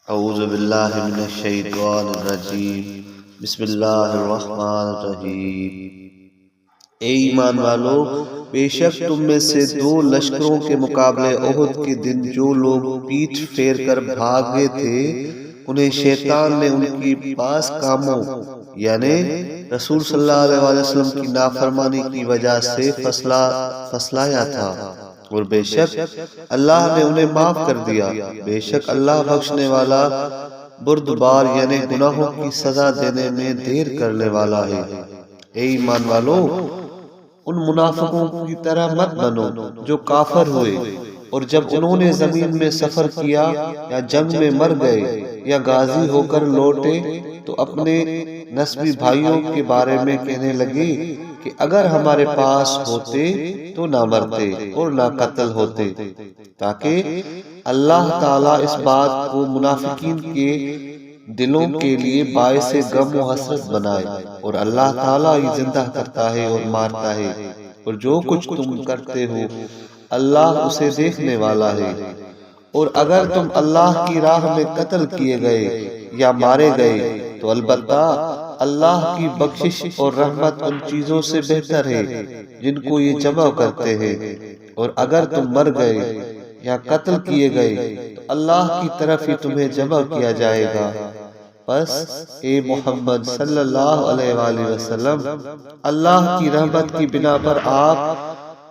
اعوذ باللہ من الشیطان الرجیم بسم اللہ الرحمن الرحیم۔ اے ایمان والو، بے شک تم میں سے دو لشکروں کے مقابلے احد کے دن جو لوگ پیٹھ پھیر کر بھاگے تھے، انہیں شیطان نے ان کی پاس کاموں یعنی رسول صلی اللہ علیہ وسلم کی نافرمانی کی وجہ سے پھسلایا تھا، اور بے شک اللہ نے انہیں معاف کر دیا۔ بے شک اللہ بخشنے والا بردبار یعنی گناہوں کی سزا دینے میں دیر کرنے والا ہے۔ اے ایمان والو، ان منافقوں کی طرح مت بنو جو کافر ہوئے اور جب انہوں نے زمین میں سفر کیا یا جنگ میں مر گئے یا غازی ہو کر لوٹے تو اپنے نسبی بھائیوں کے بارے میں کہنے لگے کہ اگر ہمارے پاس ہوتے تو نہ مرتے اور نہ قتل ہوتے، تاکہ اللہ تعالیٰ اس بات کو منافقین کے دلوں کے لیے باعث غم و حسرت بنائے۔ اور اللہ تعالیٰ ہی زندہ کرتا ہے اور مارتا ہے، اور جو کچھ تم کرتے ہو اللہ اسے دیکھنے والا ہے۔ اور اگر تم اللہ کی راہ میں قتل کیے گئے یا مارے گئے تو البتہ اللہ کی بخشش اور رحمت ان چیزوں سے بہتر ہے جن کو یہ جمع کرتے ہیں۔ اور اگر تم مر گئے یا قتل کیے گئے تو اللہ کی طرف ہی تمہیں جمع کیا جائے گا۔ بس اے محمد صلی اللہ علیہ وآلہ وسلم، اللہ کی رحمت کی بنا پر آپ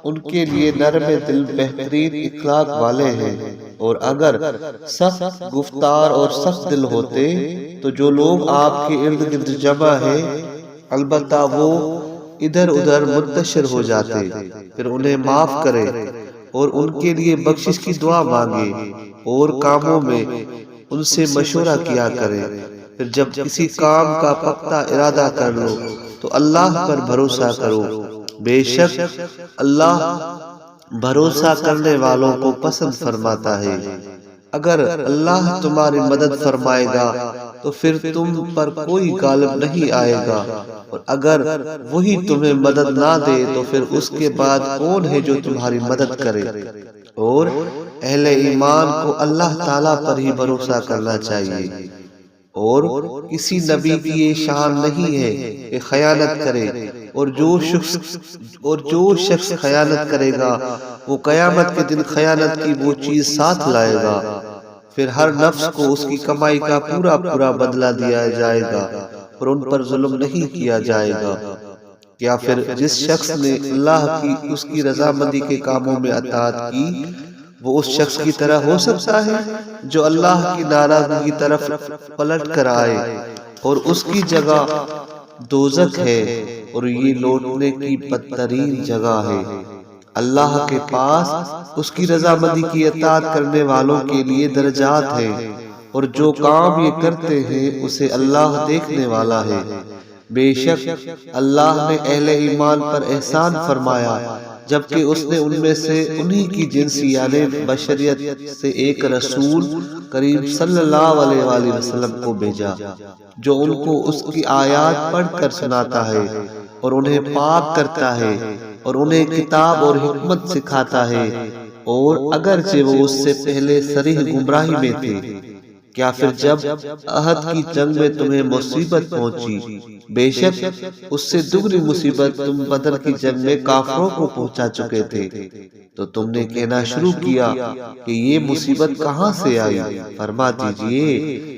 ان کے لیے نرم دل بہترین اخلاق والے ہیں، اور اگر سخت گفتار اور سخت دل ہوتے تو جو لوگ آپ کے ارد گرد جمع ہیں البتہ وہ ادھر ادھر منتشر ہو جاتے، پھر انہیں معاف کرے اور ان کے لیے بخشش کی دعا مانگے اور کاموں میں ان سے مشورہ کیا کرے۔ پھر جب کسی کام کا پختہ ارادہ کر لو تو اللہ پر بھروسہ کرو، بے شک اللہ بھروسہ کرنے والوں کو پسند فرماتا ہے۔ اگر اللہ تمہاری مدد فرمائے گا تو پھر تم پر کوئی غالب نہیں آئے گا، اور اگر وہی تمہیں مدد نہ دے تو پھر اس کے بعد کون ہے جو تمہاری مدد کرے؟ اور اہل ایمان کو اللہ تعالیٰ پر ہی بھروسہ کرنا چاہیے، اور کسی نبی کی یہ شان نہیں ہے کہ خیانت کرے، اور جو شخص خیانت کرے گا وہ قیامت کے دن خیانت کی وہ چیز ساتھ لائے گا، پھر ہر نفس کو اس کی کمائی کا پورا پورا بدلہ دیا جائے گا اور ان پر ظلم نہیں کیا جائے گا۔ کیا پھر جس شخص نے اللہ کی اس کی رضامندی کے کاموں میں اطاعت کی وہ اس شخص کی طرح ہو سکتا ہے جو اللہ کی ناراضگی کی طرف پلٹ کر آئے، اور اس کی جگہ دوزخ ہے اور یہ لوٹنے کی بدترین جگہ ہے۔ اللہ کے پاس اس کی رضامندی کی اطاعت کرنے والوں کے لیے درجات ہیں، اور جو کام یہ کرتے ہیں اسے اللہ دیکھنے والا ہے۔ بے شک اللہ نے اہل ایمان پر احسان فرمایا جبکہ اس نے ان میں سے انہی کی جنس یعنی بشریت سے ایک رسول کریم صلی اللہ علیہ وآلہ وسلم کو بھیجا جو ان کو اس کی آیات پڑھ کر سناتا ہے اور انہیں پاک کرتا ہے اور انہیں کتاب اور حکمت سکھاتا ہے، اور اگرچہ وہ اس سے پہلے صریح گمراہی میں تھے۔ کیا پھر جب احد کی جنگ میں تمہیں مصیبت پہنچی، بے شک اس سے دگنی مصیبت تم بدر کی جنگ میں کافروں کو پہنچا چکے تھے، تو تم نے کہنا شروع کیا کہ یہ مصیبت کہاں سے آئی؟ فرما دیجئے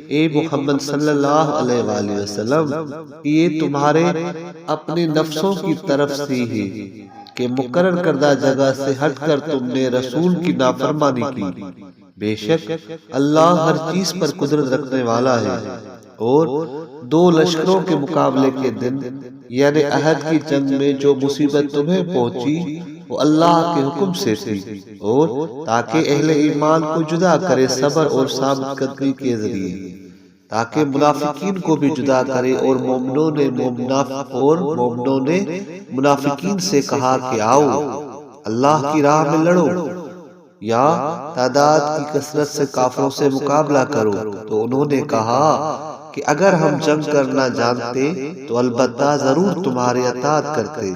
اے محمد صلی اللہ علیہ وآلہ وسلم کہ یہ تمہارے اپنے نفسوں کی طرف سے ہی کہ مقرر کردہ جگہ سے ہٹ کر تم نے رسول کی نافرمانی کی۔ بے شک اللہ ہر چیز پر قدرت رکھنے والا ہے۔ اور دو لشکروں کے مقابلے کے دن یعنی احد کی جنگ میں جو مصیبت تمہیں پہنچی وہ اللہ کے حکم سے تھی، اور تاکہ اہل ایمان کو جدا کرے صبر اور ثابت قدمی کے ذریعے، تاکہ منافقین کو بھی جدا کرے۔ اور مومنوں نے منافقین سے کہا کہ آؤ اللہ کی راہ میں لڑو یا تعداد کی کثرت سے کافروں سے مقابلہ کرو، تو انہوں نے کہا کہ اگر ہم جنگ کرنا جانتے تو البتہ ضرور تمہاری اطاعت کرتے۔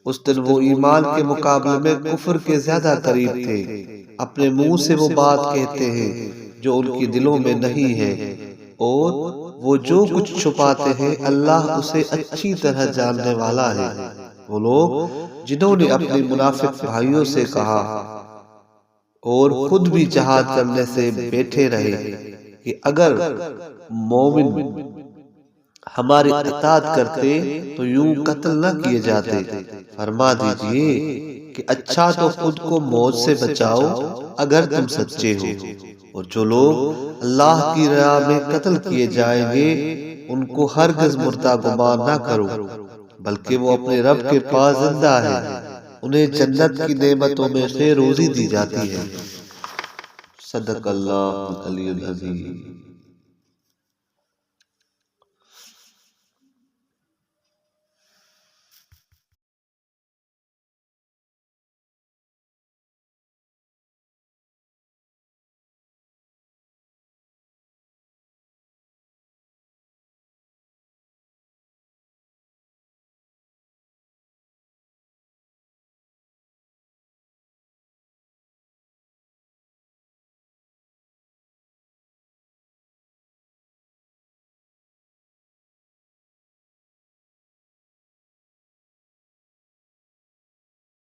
اس دن وہ ایمان کے مقابلے میں کفر کے زیادہ قریب تھے۔ اپنے منہ سے وہ بات کہتے ہیں جو ان کے دلوں میں نہیں ہے، اور وہ جو کچھ چھپاتے ہیں اللہ اسے اچھی طرح جاننے والا ہے۔ وہ لوگ جنہوں نے اپنے منافق بھائیوں سے کہا اور خود بھی جہاد کرنے سے بیٹھے رہے کہ اگر مومن ہماری اطاعت کرتے تو یوں قتل نہ کیے جاتے، فرما دیجئے کہ اچھا تو خود کو موت سے بچاؤ اگر تم سچے ہو، اور جو لوگ اللہ کی راہ میں قتل کیے جائیں گے ان کو ہرگز مردہ گمان نہ کرو، بلکہ وہ اپنے رب کے پاس زندہ ہے، انہیں جنت کی نعمتوں میں سے روزی دی جاتی ہے۔ صدق اللہ العلی العظیم۔